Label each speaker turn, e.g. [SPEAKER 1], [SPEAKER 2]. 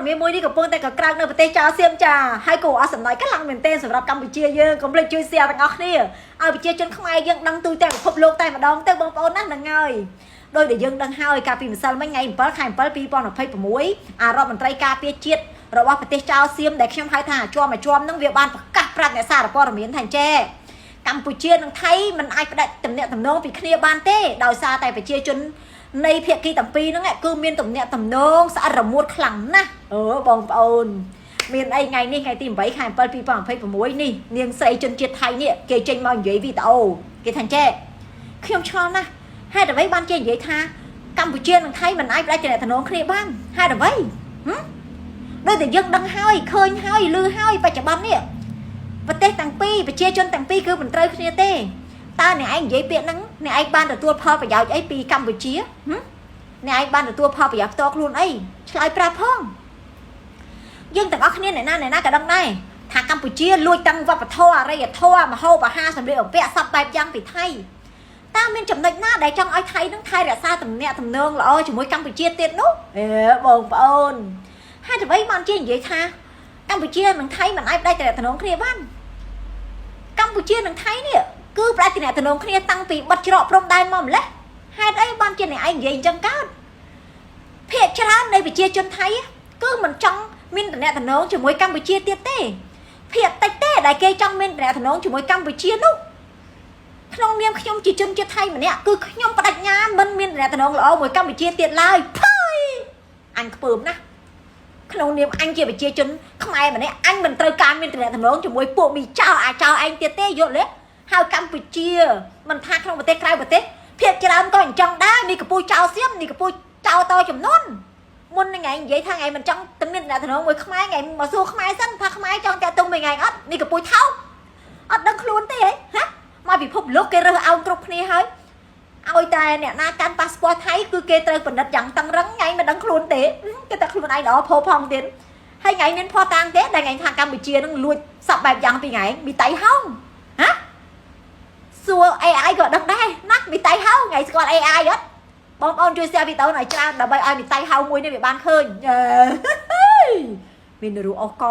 [SPEAKER 1] មានមួយនេះកំពុងតែកក្រើកនៅប្រទេសចៅសៀមចាហើយក៏អសន្លៃកលាំងមែនទែនសម្រាប់កម្ពុជាយើងកុំភ្លេចជួយ share ទាំងអស់គ្នាឲ្យប្រជាជនខ្មែរយើងដឹងទូទាំងពិភពលោកតែម្ដងទៅបងប្អូនណាហ្នឹងហើយដោយដែលយើងដឹងហើយកាលពីម្សិលមិញថ្ងៃ7 ខែ 7 2026រដ្ឋមន្ត្រីការពារជាតិរបស់ប្រទេសចៅសៀមដែលខ្ញុំហៅថាជាប់នឹងវាបានប្រកាសប្រាប់អ្នកសារព័ត៌មានថាចេះកម្ពុជានិងថៃមិនអាចផ្ដាច់ទំនាក់ទំនងពីគ្នាបានទេដោយសារតែប្រជាជននៃភាគីទាំងពីរហ្នឹងគឺមានទំនាក់ទំនងស្អិតរមួតខ្លាំងណាស់បងប្អូនមានអីថ្ងៃនេះថ្ងៃទី8 ខែ 7 2026នេះនាងស្រីជនជាតិថៃនេះគេចេញមកនិយាយវីដេអូគេថាចេះខ្ញុំឆ្ងល់ណាស់ហេតុអ្វីបានចេះនិយាយថាកម្ពុជានិងថៃមិនអាចផ្ដាច់ទំនាក់ទំនងគ្នាបានហេតុអ្វីដូចតែយើងដឹងហើយឃើញហើយឮហើយបច្ចុប្បន្ននេះប្រទេសទាំងពីរប្រជាជនទាំងពីរគឺមិនត្រូវគ្នាទេតើអ្នកឯងនិយាយពាក្យហ្នឹងអ្នកឯងបានទទួលផលប្រយោជន៍អីពីកម្ពុជាអ្នកឯងបានទទួលផលប្រយោជន៍ផ្ទាល់ខ្លួនអីឆ្លើយប្រាប់ផងយើងទាំងអស់គ្នាអ្នកណាក៏ដឹងដែរថាកម្ពុជាលួចតាំងវប្បធម៌អរិយធម៌មហោបអាហារសម្លៀកបំពាក់សពបែបយ៉ាងពីថៃតើមានចំណុចណាដែលចង់ឲ្យថៃនឹងថៃរក្សាទំនាក់ទំនងល្អជាមួយកម្ពុជាទៀតនោះបងប្អូនហើយអ្វីបានជានិយាយថាកម្ពុជានិងថៃមិនអាចផ្ដាច់ទំនាក់ទំនងគ្នាបានកម្ពុជានិងថៃនេះគឺផ្ដាច់ទំនាក់ទំនងគ្នាតាំងពីបិទច្រកព្រំដែនមកម្លេះហេតុអីបានជាអ្នកឯងនិយាយអញ្ចឹងកើតភាគច្រើននៃប្រជាជនថៃគឺមិនចង់មានទំនាក់ទំនងជាមួយកម្ពុជាទៀតទេភាគតិចទេដែលគេចង់មានទំនាក់ទំនងជាមួយកម្ពុជានោះក្នុងនាមខ្ញុំជាជនជាតិថៃម្នាក់គឺខ្ញុំបដិញ្ញាមិនមានទំនាក់ទំនងល្អមួយកម្ពុជាទៀតឡើយភ័យអញខ្ពើមណាស់ក្នុងនាមអញជាប្រជាជនខ្មែរម្នាក់អញមិនត្រូវការមានទំនាក់ទំនងជាមួយពួកមីចៅអាចៅឯងទៀតទេយល់ទេហើយកម្ពុជាមិនថាក្នុងប្រទេសក្រៅប្រទេសភាគច្រើនក៏អញ្ចឹងដែរនេះកពូចៅសៀមនេះកពូចៅតចំនួនមុននឹងឯងនិយាយថាឯងមិនចង់ទំនាក់ទំនងមួយខ្មែរឯងមកសួរខ្មែរសិនថាខ្មែរចង់តាក់ទងមួយថ្ងៃអត់នេះកពូថោកអត់ដឹងខ្លួនទេហ៎មកពិភពលោកគេរើសអោនគ្រប់គ្នាហើយឲ្យតែអ្នកណាកាន់ប៉ាសពតថៃគឺគេត្រូវបណ្ឌិតយ៉ាងតឹងរឹងថ្ងៃមិនដឹងខ្លួនទេគេតែខ្លួនឯងល្អផោផងទៀតហើយថ្ងៃមានផតាំងទេដែលថ្ងៃថាកម្ពុជានឹងលួចសពបែបយ៉ាងពីថ្ងៃមីតៃហោងហ៎សួរ AI ក៏ដឹងដែរណាមីតៃហោងថ្ងៃស្គាល់ AI អត់បងប្អូនជួយ share វីដេអូឲ្យច្រើនដើម្បីឲ្យមីតៃហោងមួយនេះវាបានឃើញមានរូបអក